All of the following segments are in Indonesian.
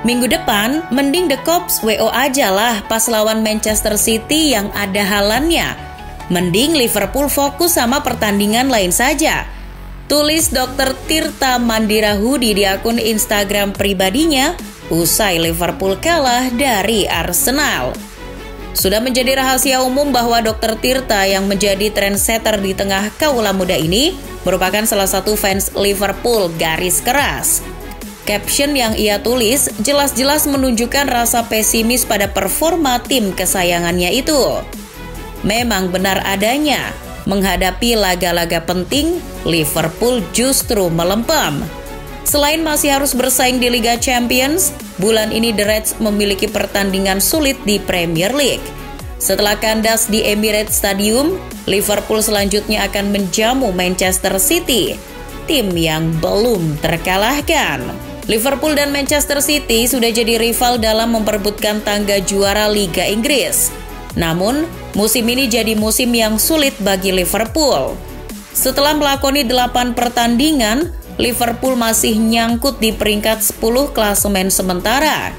Minggu depan, mending The Cops WO aja lah pas lawan Manchester City yang ada halannya. Mending Liverpool fokus sama pertandingan lain saja. Tulis Dr. Tirta Mandirahudi di akun Instagram pribadinya usai Liverpool kalah dari Arsenal. Sudah menjadi rahasia umum bahwa Dr. Tirta yang menjadi trendsetter di tengah kaula muda ini merupakan salah satu fans Liverpool garis keras. Caption yang ia tulis jelas-jelas menunjukkan rasa pesimis pada performa tim kesayangannya itu. Memang benar adanya, menghadapi laga-laga penting, Liverpool justru melempem. Selain masih harus bersaing di Liga Champions, bulan ini The Reds memiliki pertandingan sulit di Premier League. Setelah kandas di Emirates Stadium, Liverpool selanjutnya akan menjamu Manchester City, tim yang belum terkalahkan. Liverpool dan Manchester City sudah jadi rival dalam memperebutkan tangga juara Liga Inggris. Namun, musim ini jadi musim yang sulit bagi Liverpool. Setelah melakoni 8 pertandingan, Liverpool masih nyangkut di peringkat 10 klasemen sementara.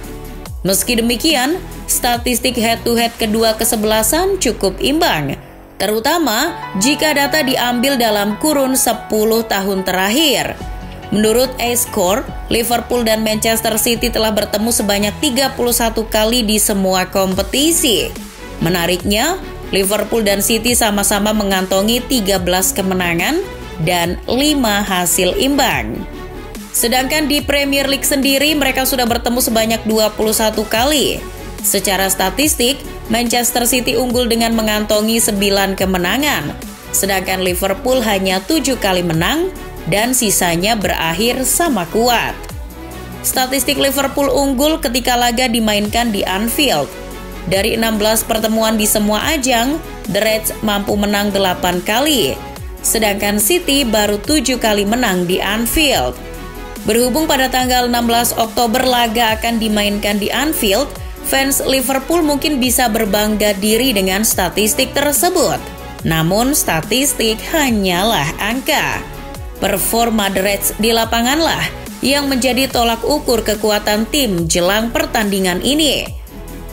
Meski demikian, statistik head-to-head kedua kesebelasan cukup imbang, terutama jika data diambil dalam kurun 10 tahun terakhir. Menurut A-Score, Liverpool dan Manchester City telah bertemu sebanyak 31 kali di semua kompetisi. Menariknya, Liverpool dan City sama-sama mengantongi 13 kemenangan dan 5 hasil imbang. Sedangkan di Premier League sendiri mereka sudah bertemu sebanyak 21 kali. Secara statistik, Manchester City unggul dengan mengantongi 9 kemenangan, sedangkan Liverpool hanya 7 kali menang dan sisanya berakhir sama kuat. Statistik Liverpool unggul ketika laga dimainkan di Anfield. Dari 16 pertemuan di semua ajang, The Reds mampu menang 8 kali. Sedangkan City baru 7 kali menang di Anfield. Berhubung pada tanggal 16 Oktober laga akan dimainkan di Anfield, fans Liverpool mungkin bisa berbangga diri dengan statistik tersebut. Namun statistik hanyalah angka. Performa The Reds di lapanganlah yang menjadi tolak ukur kekuatan tim jelang pertandingan ini.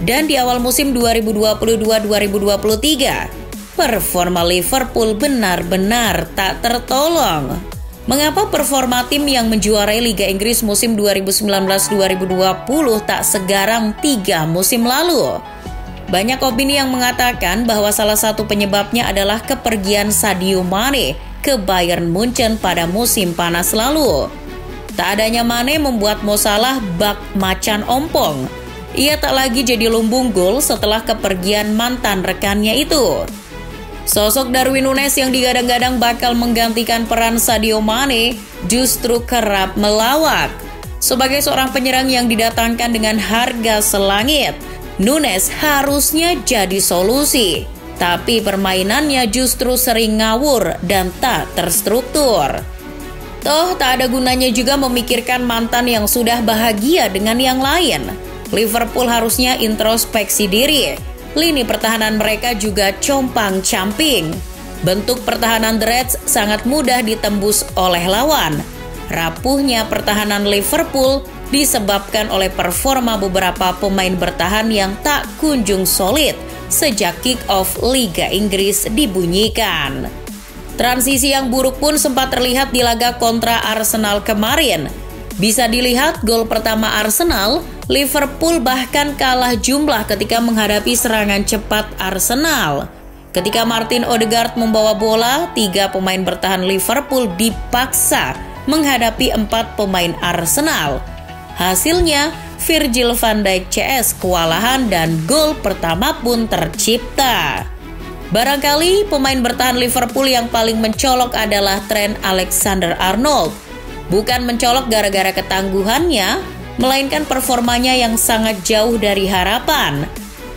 Dan di awal musim 2022-2023, performa Liverpool benar-benar tak tertolong. Mengapa performa tim yang menjuarai Liga Inggris musim 2019-2020 tak segarang 3 musim lalu? Banyak opini yang mengatakan bahwa salah satu penyebabnya adalah kepergian Sadio Mane ke Bayern Munchen pada musim panas lalu. Tak adanya Mane membuat Mo Salah bak macan ompong. Ia tak lagi jadi lumbung gol setelah kepergian mantan rekannya itu. Sosok Darwin Núñez yang digadang-gadang bakal menggantikan peran Sadio Mane justru kerap melawak. Sebagai seorang penyerang yang didatangkan dengan harga selangit, Núñez harusnya jadi solusi. Tapi permainannya justru sering ngawur dan tak terstruktur. Toh tak ada gunanya juga memikirkan mantan yang sudah bahagia dengan yang lain. Liverpool harusnya introspeksi diri. Lini pertahanan mereka juga compang-camping. Bentuk pertahanan The Reds sangat mudah ditembus oleh lawan. Rapuhnya pertahanan Liverpool disebabkan oleh performa beberapa pemain bertahan yang tak kunjung solid sejak kick-off Liga Inggris dibunyikan. Transisi yang buruk pun sempat terlihat di laga kontra Arsenal kemarin. Bisa dilihat gol pertama Arsenal, Liverpool bahkan kalah jumlah ketika menghadapi serangan cepat Arsenal. Ketika Martin Odegaard membawa bola, 3 pemain bertahan Liverpool dipaksa menghadapi 4 pemain Arsenal. Hasilnya, Virgil van Dijk CS kewalahan dan gol pertama pun tercipta. Barangkali pemain bertahan Liverpool yang paling mencolok adalah Trent Alexander-Arnold. Bukan mencolok gara-gara ketangguhannya, melainkan performanya yang sangat jauh dari harapan.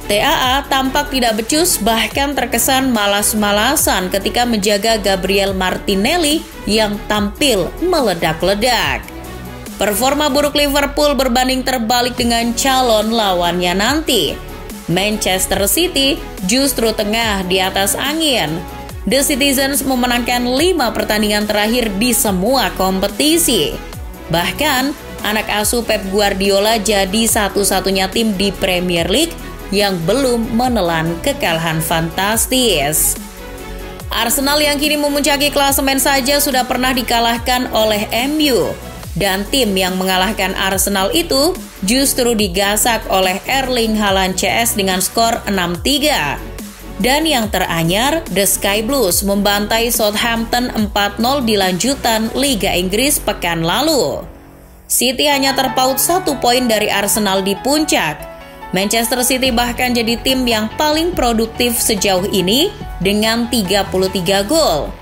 TAA tampak tidak becus, bahkan terkesan malas-malasan ketika menjaga Gabriel Martinelli yang tampil meledak-ledak. Performa buruk Liverpool berbanding terbalik dengan calon lawannya nanti. Manchester City justru tengah di atas angin. The Citizens memenangkan 5 pertandingan terakhir di semua kompetisi. Bahkan, anak asuh Pep Guardiola jadi satu-satunya tim di Premier League yang belum menelan kekalahan fantastis. Arsenal yang kini memuncaki klasemen saja sudah pernah dikalahkan oleh MU. Dan tim yang mengalahkan Arsenal itu justru digasak oleh Erling Haaland CS dengan skor 6-3. Dan yang teranyar, The Sky Blues membantai Southampton 4-0 di lanjutan Liga Inggris pekan lalu. City hanya terpaut 1 poin dari Arsenal di puncak. Manchester City bahkan jadi tim yang paling produktif sejauh ini dengan 33 gol.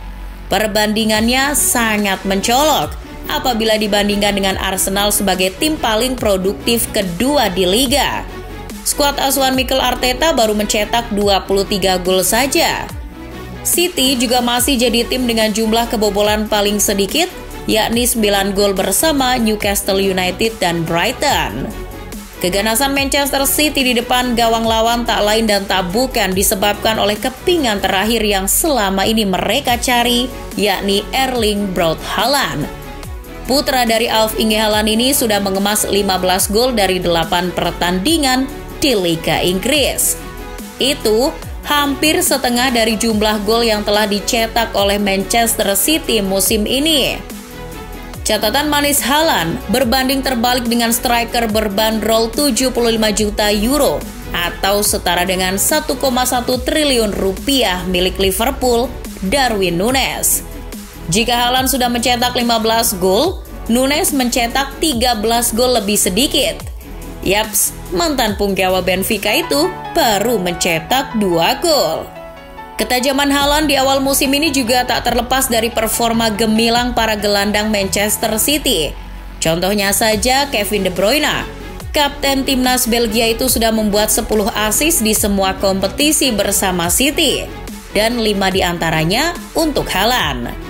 Perbandingannya sangat mencolok apabila dibandingkan dengan Arsenal sebagai tim paling produktif kedua di liga. Skuad asuhan Mikel Arteta baru mencetak 23 gol saja. City juga masih jadi tim dengan jumlah kebobolan paling sedikit, yakni 9 gol bersama Newcastle United dan Brighton. Keganasan Manchester City di depan gawang lawan tak lain dan tak bukan disebabkan oleh kepingan terakhir yang selama ini mereka cari, yakni Erling Braut Haaland. Putra dari Alf Inge Haaland ini sudah mengemas 15 gol dari 8 pertandingan di Liga Inggris. Itu hampir setengah dari jumlah gol yang telah dicetak oleh Manchester City musim ini. Catatan manis Haaland berbanding terbalik dengan striker berbanderol 75 juta euro atau setara dengan 1,1 triliun rupiah milik Liverpool, Darwin Núñez. Jika Haaland sudah mencetak 15 gol, Núñez mencetak 13 gol lebih sedikit. Yaps, mantan punggawa Benfica itu baru mencetak 2 gol. Ketajaman Haaland di awal musim ini juga tak terlepas dari performa gemilang para gelandang Manchester City. Contohnya saja Kevin De Bruyne. Kapten timnas Belgia itu sudah membuat 10 assist di semua kompetisi bersama City. Dan 5 diantaranya untuk Haaland.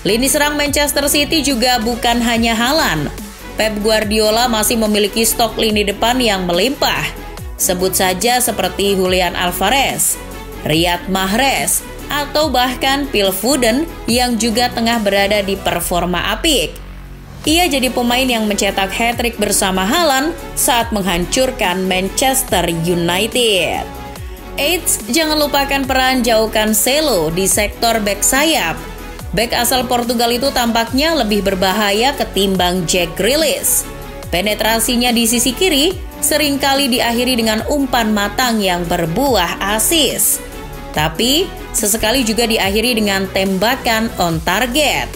Lini serang Manchester City juga bukan hanya Haaland. Pep Guardiola masih memiliki stok lini depan yang melimpah. Sebut saja seperti Julian Alvarez, Riyad Mahrez, atau bahkan Phil Foden yang juga tengah berada di performa apik. Ia jadi pemain yang mencetak hat-trick bersama Haaland saat menghancurkan Manchester United. Eits, jangan lupakan peran João Cancelo di sektor bek sayap. Bek asal Portugal itu tampaknya lebih berbahaya ketimbang Jack Grealish. Penetrasinya di sisi kiri seringkali diakhiri dengan umpan matang yang berbuah asis. Tapi sesekali juga diakhiri dengan tembakan on target.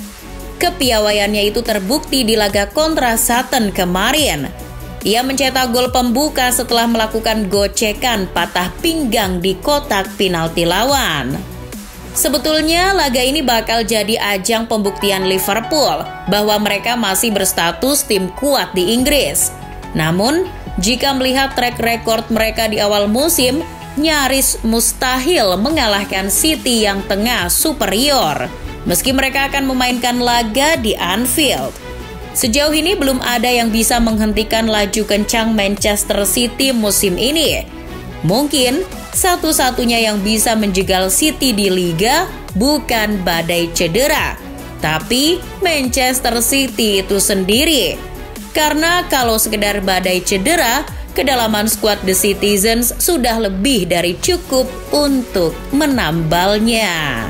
Kepiawaiannya itu terbukti di laga kontra Sutton kemarin. Ia mencetak gol pembuka setelah melakukan gocekan patah pinggang di kotak penalti lawan. Sebetulnya laga ini bakal jadi ajang pembuktian Liverpool bahwa mereka masih berstatus tim kuat di Inggris. Namun, jika melihat track record mereka di awal musim, nyaris mustahil mengalahkan City yang tengah superior, meski mereka akan memainkan laga di Anfield. Sejauh ini belum ada yang bisa menghentikan laju kencang Manchester City musim ini. Mungkin satu-satunya yang bisa menjegal City di Liga bukan badai cedera, tapi Manchester City itu sendiri. Karena kalau sekedar badai cedera, kedalaman skuad The Citizens sudah lebih dari cukup untuk menambalnya.